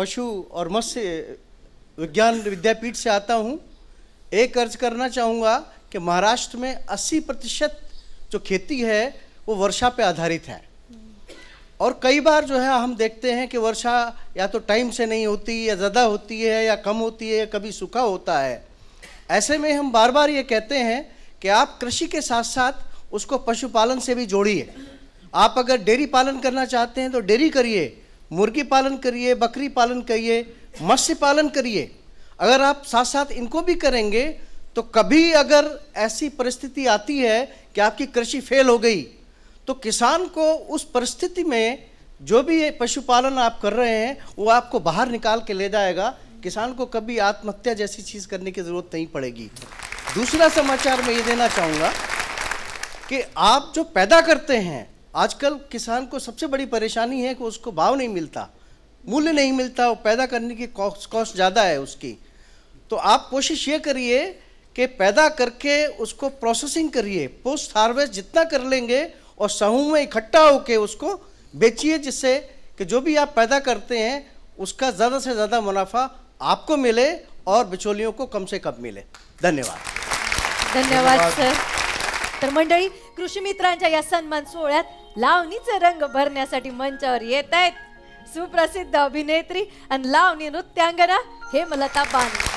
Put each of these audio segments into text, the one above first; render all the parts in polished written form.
पशु और मत्स्य विज्ञान विद्यापीठ से आता हूँ। एक अर्ज करना चाहूँगा कि महाराष्ट्र में 80% जो खेती है वो वर्षा पे आधारित है, और कई बार जो है हम देखते हैं कि वर्षा या तो टाइम से नहीं होती, या ज़्यादा होती है, या कम होती है, या कभी सूखा होता है। ऐसे में हम बार बार ये कहते हैं कि आप कृषि के साथ साथ उसको पशुपालन से भी जोड़िए। आप अगर डेयरी पालन करना चाहते हैं तो डेयरी करिए, मुर्गी पालन करिए, बकरी पालन करिए, मत्स्य पालन करिए। अगर आप साथ साथ इनको भी करेंगे तो कभी अगर ऐसी परिस्थिति आती है कि आपकी कृषि फेल हो गई, तो किसान को उस परिस्थिति में जो भी ये पशुपालन आप कर रहे हैं वो आपको बाहर निकाल के ले जाएगा। किसान को कभी आत्महत्या जैसी चीज़ करने की ज़रूरत नहीं पड़ेगी। दूसरा समाचार मैं ये देना चाहूँगा कि आप जो पैदा करते हैं, आजकल किसान को सबसे बड़ी परेशानी है कि उसको भाव नहीं मिलता, मूल्य नहीं मिलता, वो पैदा करने की कॉस्ट ज़्यादा है उसकी। तो आप कोशिश ये करिए कि पैदा करके उसको प्रोसेसिंग करिए, पोस्ट हार्वेस्ट जितना कर लेंगे और समूह में इकट्ठा होके उसको बेचिए, जिससे कि जो भी आप पैदा करते हैं उसका ज़्यादा से ज़्यादा मुनाफा आपको मिले और बिचौलियों को कम से कम मिले। धन्यवाद। धन्यवाद सर। तर मंडळी, कृषी मित्रांच्या या सन्मान सोहळ्यात लावणीचे रंग भरण्यासाठी मंचावर येत आहेत सुप्रसिद्ध अभिनेत्री आणि लावणी नृत्यांगना हेमलता बानी।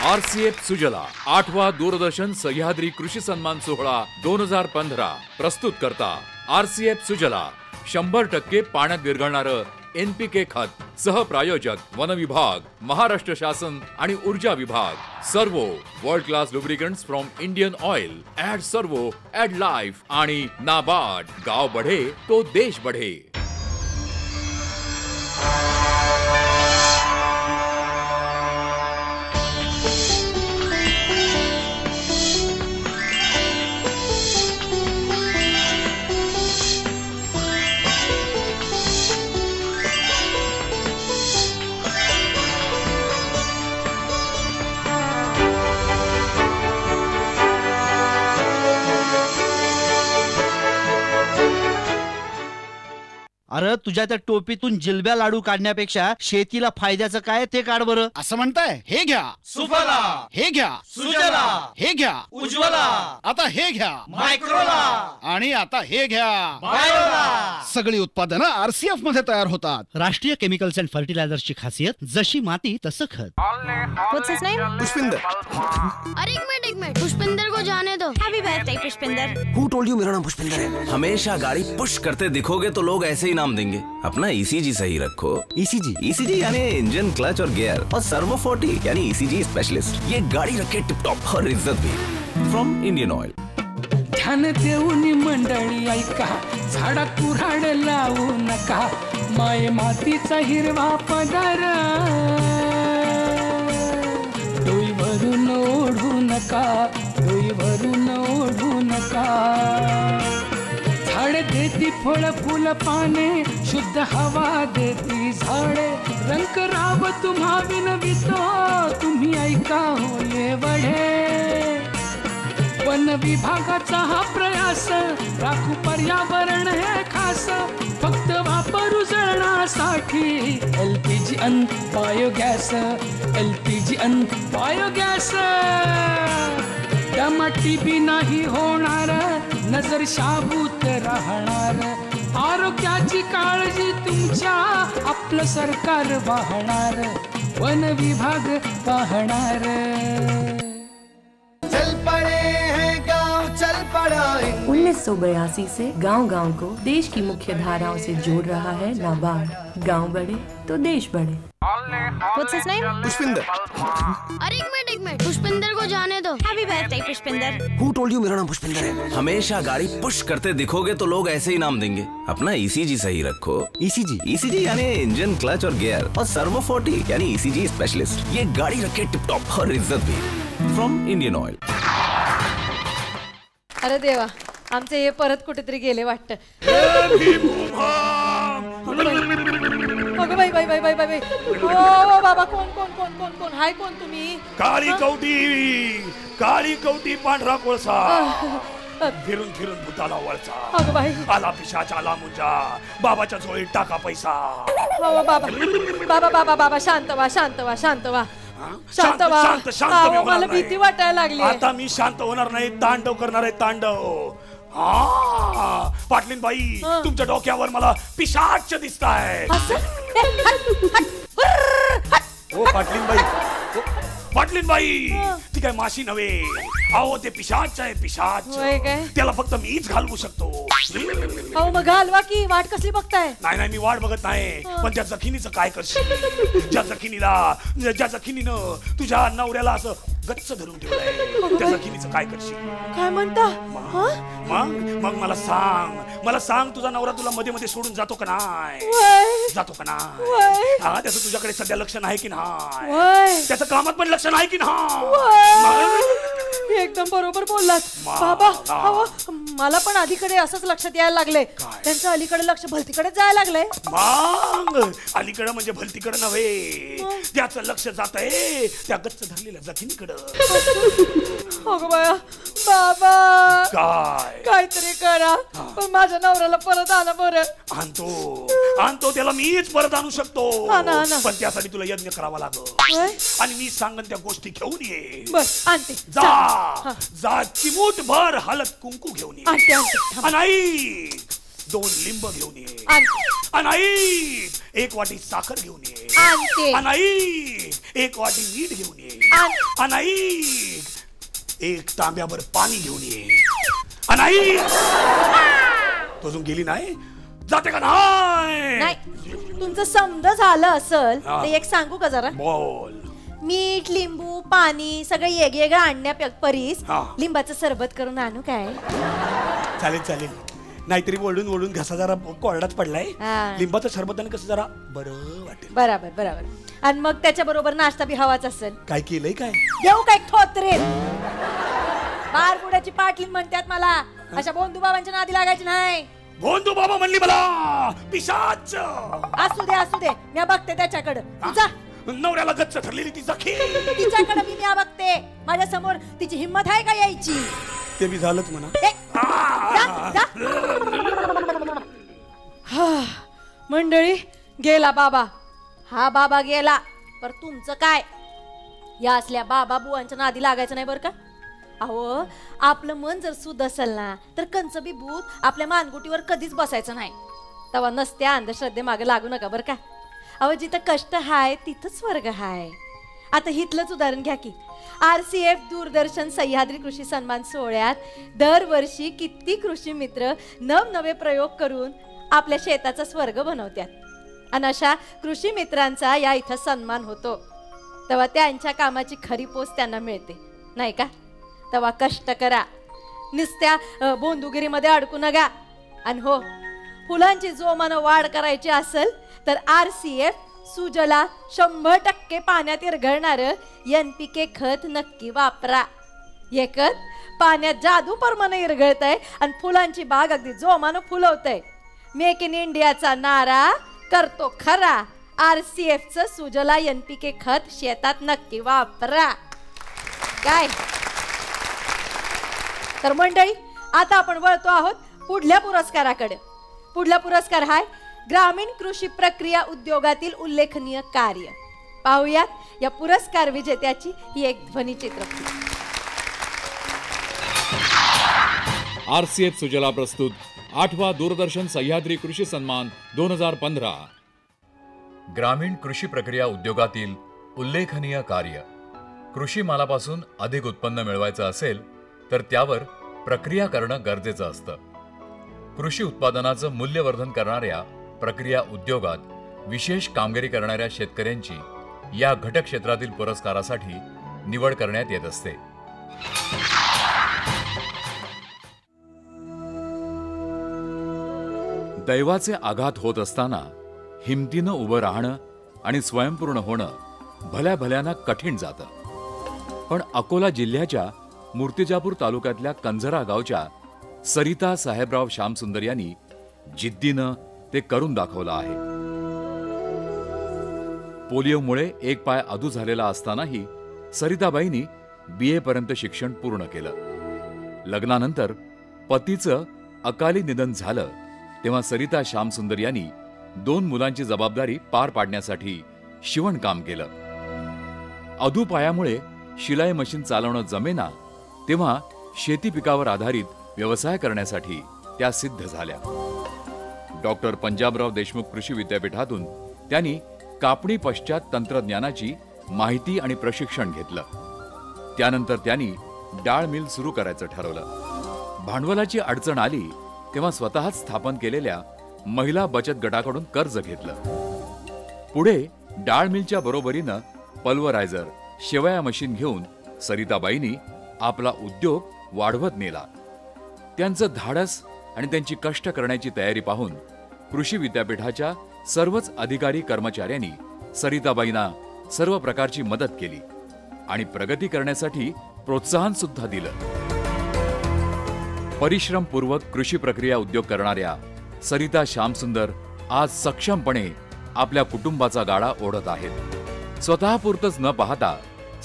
आरसीएफ सुजला 8वा दूरदर्शन सह्याद्री कृषी सन्मान सोहळा 2015 प्रस्तुत करता आरसीएफ सुजला 100% पाण्यात विरघळणारं NPK खत, सहप्रायोजक वन विभाग, महाराष्ट्र शासन आणि ऊर्जा विभाग. Servo world class lubricants from Indian Oil. Add Servo, add life आणि नाबार्ड. गाव बढे तो देश बढे. अरे तुझ्या त्या टोपीतून जिलब्या लाडू काढण्यापेक्षा शेतीला फायद्याचं काय ते काढ बरं. असं म्हणताय? हे घ्या सुफला, हे घ्या सुजला, हे घ्या उज्ज्वला, आता हे घ्या मायक्रोला आणि आता हे घ्या बायोला. सगळी उत्पादनं आरसीएफ मध्ये तयार होतात. राष्ट्रीय केमिकल्स अँड फर्टिलायझर्सची खासियत जशी माती तसं खत. What's his name? पुष्पिंदर. अरे एक मिनट पुष्पिंदर को जाने दो. Happy birthday Pushpinder. Who told you मेरा नाम पुष्पिंदर है? हमेशा गाड़ी पुश करते दिखोगे तो लोग ऐसे ही नाम देंगे. अपना ECG सही रखो. ECG यानी इंजन, क्लच और गियर, और सर्वो 40 यानी ECG स्पेशलिस्ट. ये गाड़ी रखे टिप टॉप और इज्जत भी. From Indian oil. ध्यान देऊन मंडळी ऐका, झाडा कुऱ्हाड लावू नका. माये मातीचा हिरवा पदार डोईवरून ओढू नका, डोईवरून ओढू नका. झाड देती फळ फुल पाने, शुद्ध हवा देती झाडे. रंग राव तुम्हा विनवितो, तुम्ही ऐका होये वढे. वन विभागाचा हा प्रयास, राखू पर्यावरण हे खास. फक्त वापरू जळणासाठी LPG अन बायोगॅस, LPG अन बायोगॅस. दमटी बी नाही होणार, नजर शाबूत राहणार. आरोग्याची काळजी तुमच्या आपलं सरकार वाहणार, वन विभाग वाहणार. चल पड़े हैं गाँव, चल पड़ा 1982 से गांव-गांव को देश की मुख्य धाराओं से जोड़ रहा है नाबार्ड. गांव बढ़े तो देश बढ़े. What's his name? पुष्पिंदर. अरे एक मिनट पुष्पिंदर को जाने दो. Happy birthday Pushpinder. Who told you मेरा नाम पुष्पिंदर है? हमेशा गाड़ी पुश करते दिखोगे तो लोग ऐसे ही नाम देंगे. अपना ECG सही रखो. ECG यानी इंजन, क्लच और गियर, और सर्वो 40 यानी ECG स्पेशलिस्ट. ये गाड़ी रखे टिप टॉप और इज्जत भी. From Indian oil. अरे देवा, आमचे हे परत कुठेतरी गेले वाटतं. अगं बाई बाई बाई बाई बाई. ओ बाबा, कोण कोण कोण कोण कोण हाय? कोण तुम्ही? काळी कवटी पांढरा कोळसा, फिरून फिरून भूताला वळचा. अगं बाई. आला पिशाच, आला मुंजा, बाबाच्या झोळीत टाका पैसा. हो बाबा बाबा बाबा बाबा, शांत व्हा, शांत व्हा, शांत व्हा, शांत व्हा. शांत मला भीती वाटायला लागली. आता मी शांत होणार नाही, तांडव करणार आहे, तांडव. पाटलीन बाई, तुमच्या डोक्यावर मला पिशाच दिसताय. ओ पाटलीन बाई, ती काय माशी नव्हे, अहो ते पिशाच आहे, पिशाच. त्याला फक्त मीच घालवू शकतो. अहो मग घालवा की, वाट कसली बघताय? नाही मी वाट बघत नाही, पण त्या जखिनीचं काय करशील? ज्या जखिनीनं तुझ्या नवऱ्याला असं गच्च धरून ठेवलंय, त्या जखिनीचं काय करशील? काय म्हणता? मग मला सांग तुझा नवरा तुला मध्ये मध्ये सोडून जातो का नाही? जातो का नाही? हा, त्याचं तुझ्याकडे सध्या लक्ष नाही की नाही? त्याचं कामात पण लक्ष नाही की नाही? एकदम बरोबर बोललात बाबा. मला पण अलीकडे असंच लक्षात यायला लागले. त्यांचं अलीकडे लक्ष भलतीकडे जायला लागलंय. मग अलीकडे म्हणजे भलतीकडे नव्हे, त्याचं लक्ष जात आहे त्या गच्च धरलेल्या जखमीकडं. अगं बाया, बाबा काय काहीतरी करा, पण माझ्या नवऱ्याला परत आणा बरं. आणतो त्याला मीच परत आणू शकतो, पण त्यासाठी तुला यज्ञ करावा लागल आणि मी सांगन त्या गोष्टी घेऊन ये. बस आणते. जा चिमूट भर हळद कुंकू घेऊन ये. आणि 2 लिंब घेऊन ये. आणि 1 वाटी साखर घेऊन ये. आणि 1 वाटी मीठ घेऊन ये. आणि 1 तांब्याभर पाणी घेऊन ये. आणि तो अजून गेली नाही, जाते का नाही? तुमचं समजा झालं असल ते एक सांगू का जरा? बोल. मीठ, लिंबू, पाणी सगळं वेगवेगळं आणण्या परीस लिंबाचं सरबत करून आणू काय? चालेल. नाहीतरी ओढून घसा जरा कोरडाच पडलाय. लिंबाचं सरबताने कसं जरा बरं वाटेल. बरोबर. आणि मग त्याच्या बरोबर नाश्ता बी हवाच असेल. काय केलंय? काय देऊ काय थोत्रे? बारपुड्याची पाटली म्हणतात मला. अशा बोंधू बाबांच्या नादी लागायची नाही. बोंधू बाबा म्हणली मला पिशाच. असू दे मी बघते त्याच्याकडे. तुझा नवऱ्याला गच्च ठरलेली ती जखी, तिच्याकडे मी बघते. माझ्या समोर तिची हिम्मत आहे का यायची? ते बी झालंच म्हणा. मंडळी, गेला बाबा. हा बाबा गेला, पर तुमचं काय? या असल्या बाबा बुवांच्या नादी लागायचं नाही बरं का. अहो, आपलं मन जर शुद्ध असेल ना तर कंच बी भूत आपल्या मानगुटीवर कधीच बसायचं नाही. तेव्हा नसत्या अंधश्रद्धे मागे लागू नका बरं का. अहो, जिथं कष्ट हाय तिथंच स्वर्ग हाय. आता हितलंच उदाहरण घ्या की. RCF दूरदर्शन सह्याद्री कृषी सन्मान सोहळ्यात दरवर्षी किती कृषी मित्र नवनवे प्रयोग करून आपल्या शेताचा स्वर्ग बनवतात. आणि अशा कृषी मित्रांचा या इथं सन्मान होतो. तेव्हा त्यांच्या कामाची खरी पोच त्यांना मिळते नाही का. तेव्हा कष्ट करा, नुसत्या बोंदुगिरीमध्ये अडकू नका. आणि हो, फुलांची जोमानं वाढ करायची असेल तर RCF सुजला 100% पाण्यात विरघळणार NPK खत नक्की वापरा. हे खत पाण्यात जादू प्रमाणे विरघळतंय आणि फुलांची बाग अगदी जोमानं फुलवतंय. मेक इन इंडियाचा नारा करतो खरा. RCFचं सुजला NPK खत शेतात नक्की वापरा. काय तर मंडळी, आता आपण वळतो आहोत पुढल्या पुरस्काराकडे. पुढला पुरस्कार हाय ग्रामीण कृषी प्रक्रिया उद्योगातील उल्लेखनीय कार्य. पाहूयात या पुरस्कार विजेत्याची ही एक ध्वनिचित्रफित. RCF सुजला प्रस्तुत 8वा दूरदर्शन सह्याद्री कृषी सन्मान 2015. ग्रामीण कृषी प्रक्रिया उद्योगातील उल्लेखनीय कार्य. कृषी मालापासून अधिक उत्पन्न मिळवायचं असेल तर त्यावर प्रक्रिया करणं गरजेचं असतं. कृषी उत्पादनाचं मूल्यवर्धन करणाऱ्या प्रक्रिया उद्योगात विशेष कामगिरी करणाऱ्या शेतकऱ्यांची या घटक क्षेत्रातील पुरस्कारासाठी निवड करण्यात येत असते. दैवाचे आघात होत असताना हिमतीनं उभं राहणं आणि स्वयंपूर्ण होणं भल्या भल्यानं कठीण जातं. पण अकोला जिल्ह्याच्या मूर्तिजापूर तालुक्यातल्या कंझरा गावच्या सरिता साहेबराव श्यामसुंदर यांनी जिद्दीनं ते करून दाखवलं आहे. पोलिओमुळे एक पाय अधू झालेला असतानाही सरिताबाईंनी BA पर्यंत शिक्षण पूर्ण केलं. लग्नानंतर पतीचं अकाली निधन झालं तेव्हा सरिता श्यामसुंदर यांनी 2 मुलांची जबाबदारी पार पाडण्यासाठी शिवणकाम केलं. अधू पायामुळे शिलाई मशीन चालवणं जमेना तेव्हा शेती पिकावर आधारित व्यवसाय करण्यासाठी त्या सिद्ध झाल्या. डॉक्टर पंजाबराव देशमुख कृषी विद्यापीठातून त्यांनी कापणी पश्चात तंत्रज्ञानाची माहिती आणि प्रशिक्षण घेतलं. त्यानंतर त्यांनी डाळ मिल सुरू करायचं ठरवलं. भांडवलाची अडचण आली तेव्हा स्वतःच स्थापन केलेल्या महिला बचत गटाकडून कर्ज घेतलं. पुढे डाळ मिलच्या बरोबरीनं पल्वरायझर, शेवया मशीन घेऊन सरिताबाईंनी आपला उद्योग वाढवत नेला. त्यांचं धाडस आणि त्यांची कष्ट करण्याची तयारी पाहून कृषी विद्यापीठाच्या सर्वच अधिकारी कर्मचाऱ्यांनी सरिताबाईंना सर्व प्रकारची मदत केली आणि प्रगती करण्यासाठी प्रोत्साहन सुद्धा दिलं. परिश्रमपूर्वक कृषी प्रक्रिया उद्योग करणाऱ्या सरिता श्यामसुंदर आज सक्षमपणे आपल्या कुटुंबाचा गाडा ओढत आहेत. स्वतःपुरतच न पाहता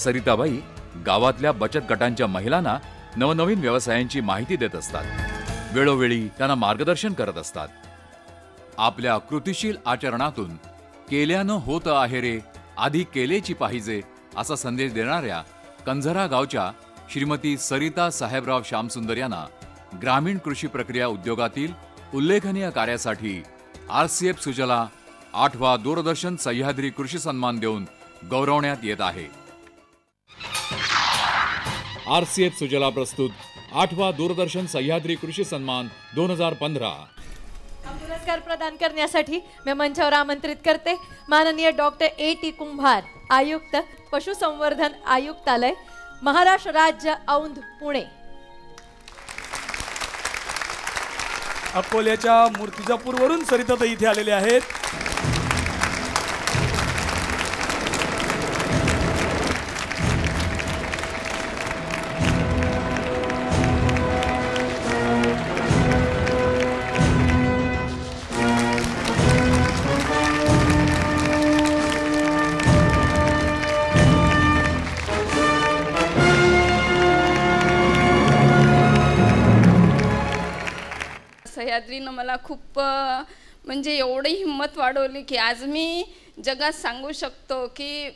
सरिताबाई गावातल्या बचत गटांच्या महिलांना नवनवीन व्यवसायांची माहिती देत असतात. वेळोवेळी त्यांना मार्गदर्शन करत असतात. आपल्या कृतिशील आचरणातून केल्यानं होत आहे रे, आधी केलेची पाहिजे असा संदेश देणाऱ्या कंझरा गावच्या श्रीमती सरिता साहेबराव श्यामसुंदर यांना ग्रामीण कृषी प्रक्रिया उद्योगातील उल्लेखनीय कार्यासाठी RCF सुजला 8वा दूरदर्शन सह्याद्री कृषी सन्मान देऊन गौरवण्यात येत आहे. RCF सुजला प्रस्तुत 8वा दूरदर्शन सह्याद्री कृषी सन्मान 2015. पुरस्कार प्रदान करण्यासाठी मी मंचावर आमंत्रित करते माननीय डॉक्टर A.T. कुंभार, आयुक्त पशुसंवर्धन आयुक्तालय, महाराष्ट्र राज्य, औंध, पुणे. अकोल्याच्या मूर्तिजापूरवरून सरिताताई इथे आलेले आहेत. सह्याद्रीनं मला खूप म्हणजे एवढी हिंमत वाढवली की आज मी जगात सांगू शकतो की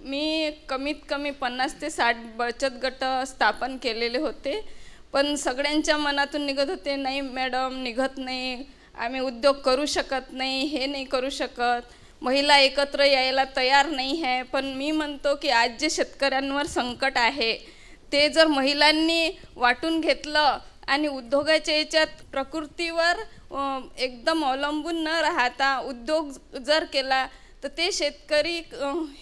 मी कमीत कमी 50 ते 60 बचत गट स्थापन केलेले होते. पण सगळ्यांच्या मनातून निघत होते, नाही मॅडम निघत नाही, आम्ही उद्योग करू शकत नाही, हे नाही करू शकत, महिला एकत्र यायला तयार नाही आहे. पण मी म्हणतो की आज जे शेतकऱ्यांवर संकट आहे ते जर महिलांनी वाटून घेतलं आणि उद्योगाच्या याच्यात प्रकृतीवर एकदम अवलंबून न राहता उद्योग जर केला तर ते शेतकरी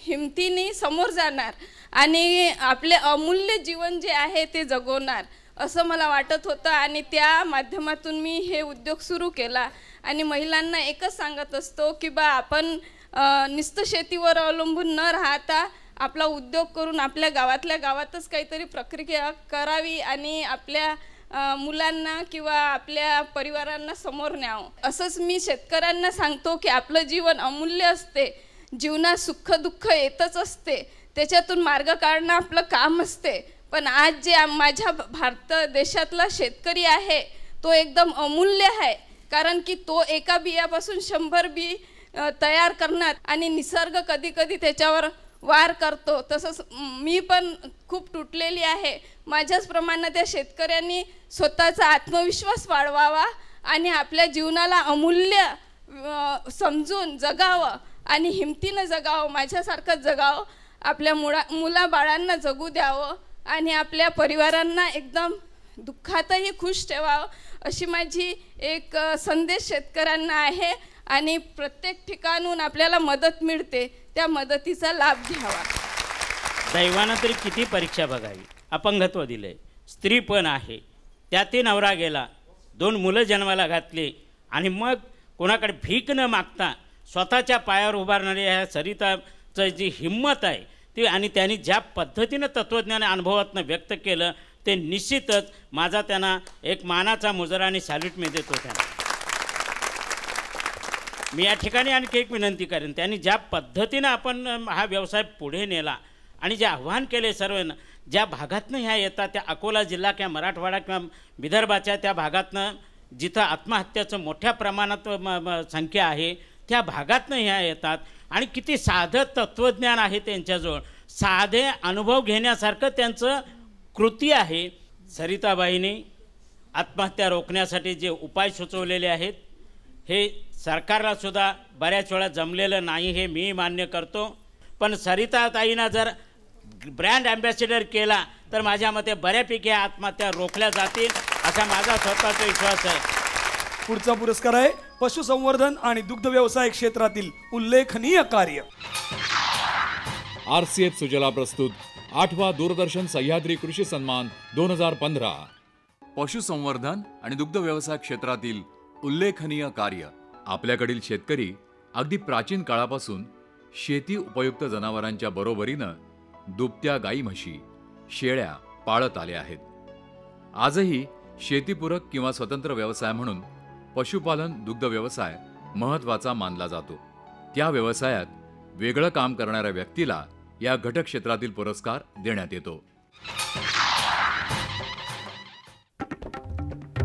हिमतीने समोर जाणार आणि आपले अमूल्य जीवन जे आहे ते जगवणार असं मला वाटत होतं. आणि त्या माध्यमातून मी हे उद्योग सुरू केला. आणि महिलांना एकच सांगत असतो की बा आपण नुसतं शेतीवर अवलंबून न राहता आपला उद्योग करून आपल्या गावातल्या गावातच काहीतरी प्रक्रिया करावी आणि आपल्या मुलांना किंवा आपल्या परिवारांना समोर न्यावं. असंच मी शेतकऱ्यांना सांगतो की आपलं जीवन अमूल्य असते, जीवनात सुख दुःख येतच असते, त्याच्यातून मार्ग काढणं आपलं काम असते. पण आज जे माझ्या भारत देशातला शेतकरी आहे तो एकदम अमूल्य आहे, कारण की तो एका बियापासून 100 बी तयार करणार आणि निसर्ग कधी कधी त्याच्यावर वार करतो. तसंच मी पण खूप तुटलेली आहे. माझ्याचप्रमाणे त्या शेतकऱ्यांनी स्वतःचा आत्मविश्वास वाढवावा आणि आपल्या जीवनाला अमूल्य समजून जगावं आणि हिमतीनं जगावं, माझ्यासारखं जगावं, आपल्या मुलाबाळांना जगू द्यावं आणि आपल्या परिवारांना एकदम दुःखातही खुश ठेवावं अशी माझी एक संदेश शेतकऱ्यांना आहे. आणि प्रत्येक ठिकाणून आपल्याला मदत मिळते, त्या मदतीचा लाभ घ्यावा. दैवानं तरी किती परीक्षा बघावी. अपंगत्व दिले, स्त्री पण आहे, त्यातही नवरा गेला, 2 मुलं जन्माला घातली आणि मग कोणाकडे भीक न मागता स्वतःच्या पायावर उभारणारी ह्या सरिताचं जी हिंमत आहे ती आणि त्यांनी ज्या पद्धतीनं तत्त्वज्ञान अनुभवातनं व्यक्त केलं ते निश्चितच माझा त्यांना एक मानाचा मुजरा आणि सॅल्यूट मी देतो त्यांना. मी या ठिकाणी आणखी एक विनंती करेन, त्यांनी ज्या पद्धतीनं आपण हा व्यवसाय पुढे नेला आणि जे आव्हान केले सर्वांना, ज्या भागातनं ह्या येतात त्या अकोला जिल्हा किंवा मराठवाडा किंवा विदर्भाच्या त्या भागातनं जिथं आत्महत्याचं मोठ्या प्रमाणात संख्या आहे त्या भागातनं ह्या येतात आणि किती साधं तत्त्वज्ञान आहे त्यांच्याजवळ, साधे अनुभव घेण्यासारखं त्यांचं कृती आहे. सरिताबाईंनी आत्महत्या रोखण्यासाठी जे उपाय सुचवलेले आहेत हे सरकारला सुद्धा बऱ्याच वेळा जमलेलं नाही हे मी मान्य करतो. पण सरिताताईंना जर ब्रँड ॲम्बॅसेडर केला तर माझ्या मते बऱ्यापैकी आत्महत्या रोखल्या जातील असा माझा स्वतःचा विश्वास आहे. पुढचा पुरस्कार आहे पशुसंवर्धन आणि दुग्ध व्यवसाय क्षेत्रातील उल्लेखनीय कार्य. RCF सुजला प्रस्तुत 8वा दूरदर्शन सह्याद्री कृषी सन्मान 2015. पशुसंवर्धन आणि दुग्ध व्यवसाय क्षेत्रातील उल्लेखनीय कार्य. आपल्याकडील शेतकरी अगदी प्राचीन काळापासून शेती उपयुक्त जनावरांच्या बरोबरीनं दुभत्या गाई म्हशी, शेळ्या पाळत आले आहेत. आजही शेतीपूरक किंवा स्वतंत्र व्यवसाय म्हणून पशुपालन दुग्ध व्यवसाय महत्त्वाचा मानला जातो. त्या व्यवसायात वेगळं काम करणाऱ्या व्यक्तीला या घटक क्षेत्रातील पुरस्कार देण्यात येतो.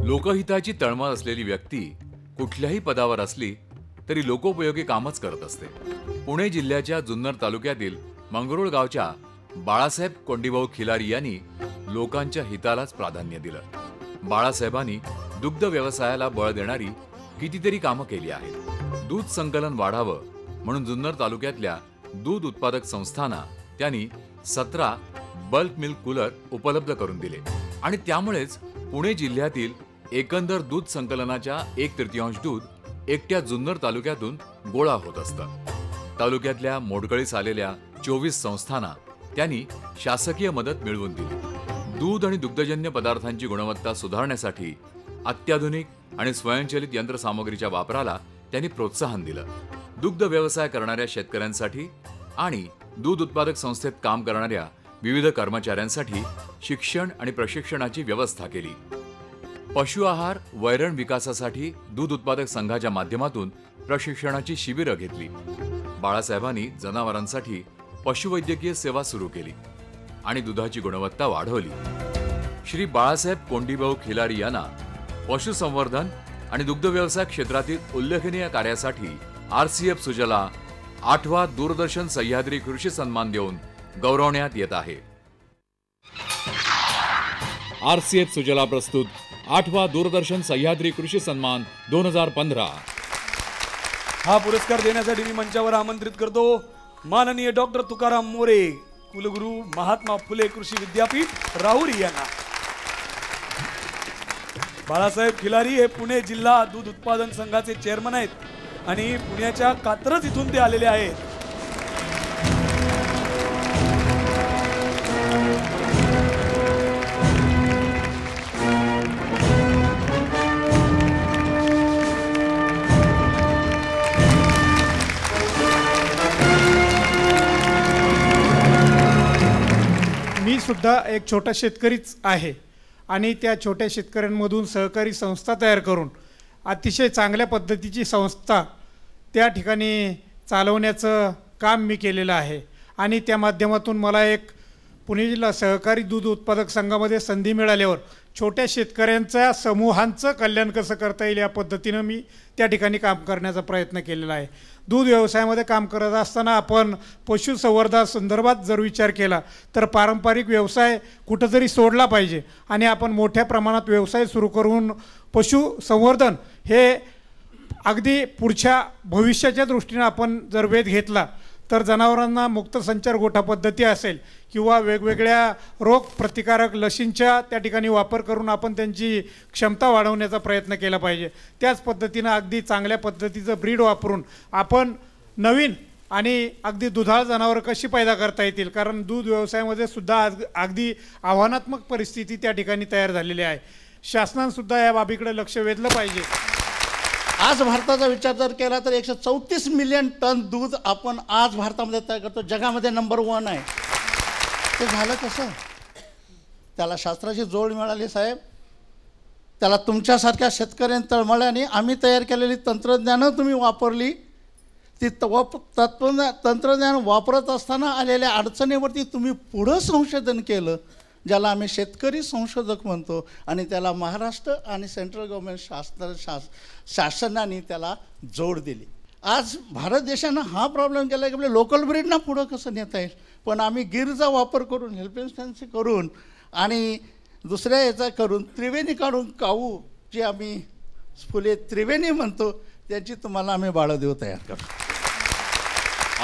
लोकहिताची तळमळ असलेली व्यक्ती कुठल्याही पदावर असली तरी लोकोपयोगी कामच करत असते. पुणे जिल्ह्याच्या जुन्नर तालुक्यातील मंगरुळ गावच्या बाळासाहेब कोंडीभाऊ खिलारी यांनी लोकांच्या हितालाच प्राधान्य दिलं. बाळासाहेबांनी दुग्ध व्यवसायाला बळ देणारी कितीतरी कामं केली आहेत. दूध संकलन वाढावं म्हणून जुन्नर तालुक्यातल्या दूध उत्पादक संस्थांना त्यांनी 17 बल्क मिल्क कूलर उपलब्ध करून दिले आणि त्यामुळेच पुणे जिल्ह्यातील एकंदर दूध संकलनाच्या 1/3 दूध एकट्या जुन्नर तालुक्यातून गोळा होत असतं. तालुक्यातल्या मोडकळीस आलेल्या 24 संस्थांना त्यांनी शासकीय मदत मिळवून दिली. दूध आणि दुग्धजन्य पदार्थांची गुणवत्ता सुधारण्यासाठी अत्याधुनिक आणि स्वयंचलित यंत्रसामग्रीच्या वापराला त्यांनी प्रोत्साहन दिलं. दुग्ध व्यवसाय करणाऱ्या शेतकऱ्यांसाठी आणि दूध उत्पादक संस्थेत काम करणाऱ्या विविध कर्मचाऱ्यांसाठी शिक्षण आणि प्रशिक्षणाची व्यवस्था केली. पशु आहार वैरण विकासासाठी दूध उत्पादक संघाच्या माध्यमातून प्रशिक्षणाची शिबिरं घेतली. बाळासाहेबांनी जनावरांसाठी पशुवैद्यकीय सेवा सुरू केली आणि दुधाची गुणवत्ता वाढवली. श्री बाळासाहेब कोंडीभाऊ खिलारी यांना पशुसंवर्धन आणि दुग्ध व्यवसाय क्षेत्रातील उल्लेखनीय कार्यासाठी RCF सुजला 8वा दूरदर्शन सह्याद्री कृषी सन्मान देऊन गौरवण्यात येत आहे. RCF सुजला प्रस्तुत 8वा दूरदर्शन सह्याद्री कृषी सन्मान 2015. हा पुरस्कार देण्यासाठी मी मंचावर आमंत्रित करतो माननीय डॉक्टर तुकाराम मोरे, कुलगुरू महात्मा फुले कृषी विद्यापीठ राहुरी यांना. बाळासाहेब खिलारी हे पुणे जिल्हा दूध उत्पादन संघाचे चेअरमन आहेत आणि पुण्याच्या कात्रज इथून ते आलेले आहेत. मी सुद्धा एक छोटा शेतकरीच आहे आणि त्या छोट्या शेतकऱ्यांमधून सहकारी संस्था तयार करून अतिशय चांगल्या पद्धतीची संस्था त्या ठिकाणी चालवण्याचं काम मी केलेलं आहे आणि त्या माध्यमातून मला एक पुणे जिल्हा सहकारी दूध उत्पादक संघामध्ये संधी मिळाल्यावर छोट्या शेतकऱ्यांच्या समूहांचं कल्याण कसं करता येईल या पद्धतीनं मी त्या ठिकाणी काम करण्याचा प्रयत्न केलेला आहे. दूध व्यवसायामध्ये काम करत असताना आपण पशुसंवर्धनासंदर्भात जर विचार केला तर पारंपरिक व्यवसाय कुठंतरी सोडला पाहिजे आणि आपण मोठ्या प्रमाणात व्यवसाय सुरू करून पशुसंवर्धन हे अगदी पुढच्या भविष्याच्या दृष्टीनं आपण जर वेध घेतला तर जनावरांना मुक्त संचार गोठा पद्धती असेल किंवा वेगवेगळ्या रोग प्रतिकारक लसींच्या त्या ठिकाणी वापर करून आपण त्यांची क्षमता वाढवण्याचा प्रयत्न केला पाहिजे. त्याच पद्धतीनं अगदी चांगल्या पद्धतीचं ब्रीड वापरून आपण नवीन आणि अगदी दुधाळ जनावरं कशी पैदा करता येतील, कारण दूध व्यवसायामध्ये सुद्धा अगदी आव्हानात्मक परिस्थिती त्या ठिकाणी तयार झालेली आहे. शासनानंसुद्धा या बाबीकडे लक्ष वेधलं पाहिजे. आज भारताचा विचार जर केला तर 134 मिलियन टन दूध आपण आज भारतामध्ये तयार करतो, जगामध्ये नंबर 1 आहे. ते झालं कसं? त्याला शास्त्राची जोड मिळाली साहेब, त्याला तुमच्यासारख्या शेतकऱ्यांनी तळमळ्याने आम्ही तयार केलेली तंत्रज्ञानं तुम्ही वापरली. ती तंत्रज्ञान वापरत असताना आलेल्या अडचणीवरती तुम्ही पुढं संशोधन केलं, ज्याला आम्ही शेतकरी संशोधक म्हणतो आणि त्याला महाराष्ट्र आणि सेंट्रल गव्हर्नमेंट शासनाने त्याला जोड दिली. आज भारत देशानं हा प्रॉब्लेम केला की आपल्या लोकल ब्रीडना पुढं कसं नेता येईल, पण आम्ही गिरचा वापर करून हेल्पेन्स्टन्सी करून आणि दुसऱ्या याचा करून त्रिवेणी काढून काऊ जे आम्ही फुले त्रिवेणी म्हणतो त्याची तुम्हाला आम्ही बाळं देऊ तयार करतो.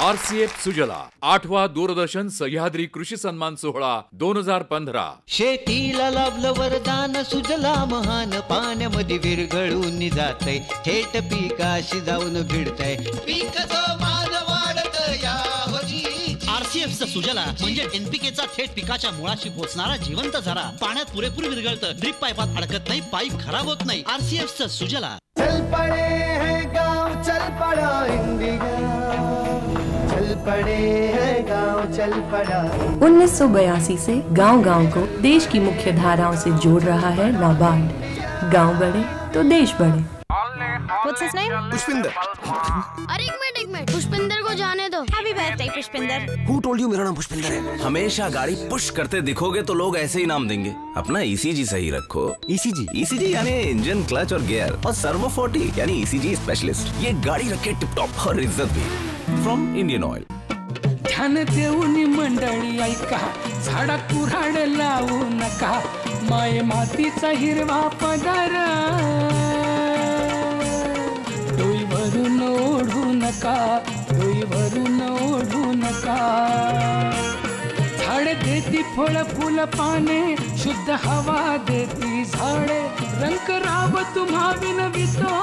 RCF सुजला 8वा दूरदर्शन सह्याद्री कृषी सन्मान सोहळा 2015. शेतीला लाभलं वरदान सुजला महान, पाण्यामध्ये विरघळून जातय थेट पिकाशी जाऊन भिडतय पीक जो मान वाढत यावरी. RCFचा सुजला म्हणजे NPKचा थेट पिकाच्या मुळाशी पोहोचणारा जिवंत झरा. पाण्यात पुरेपूर विरघळतं, ड्रिप पाईपात अडकत नाही, पाईप खराब होत नाही. RCFचा सुजला. चल पड़े हैं गाँव चल पड़ा इंडिया, चल पड़े हैं गांव चल पड़ा। 1982 से गांव-गांव को देश की मुख्य धाराओं से जोड़ रहा है नाबार्ड। गांव बढ़े तो देश बढ़े। What's his name? पुष्पिंदर। अरे एक मिनट पुष्पिंदर को जाने दो। Happy birthday Pushpinder. Who told you मेरा नाम पुष्पिंदर है? हमेशा गाड़ी पुश करते दिखोगे तो लोग ऐसे ही नाम देंगे। अपना ECG सही रखो। ECG यानी इंजन, क्लच और गियर, और सर्वो 40 यानी ECG स्पेशलिस्ट। ये गाड़ी रखे टिप टॉप और इज्जत भी। From Indian oil. ध्यान देऊन मंडळी ऐका, झाडा कुऱ्हाड लावू नका, माये मातीचा हिरवा पदर डोईवरून ओढू नका, डोईवरून ओढू नका। झाडे देती फळ फुल पाने, शुद्ध हवा देती झाडे, रंग राव तुम्हा विनवितो,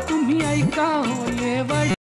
तुम्ही ऐका हो ये वडे।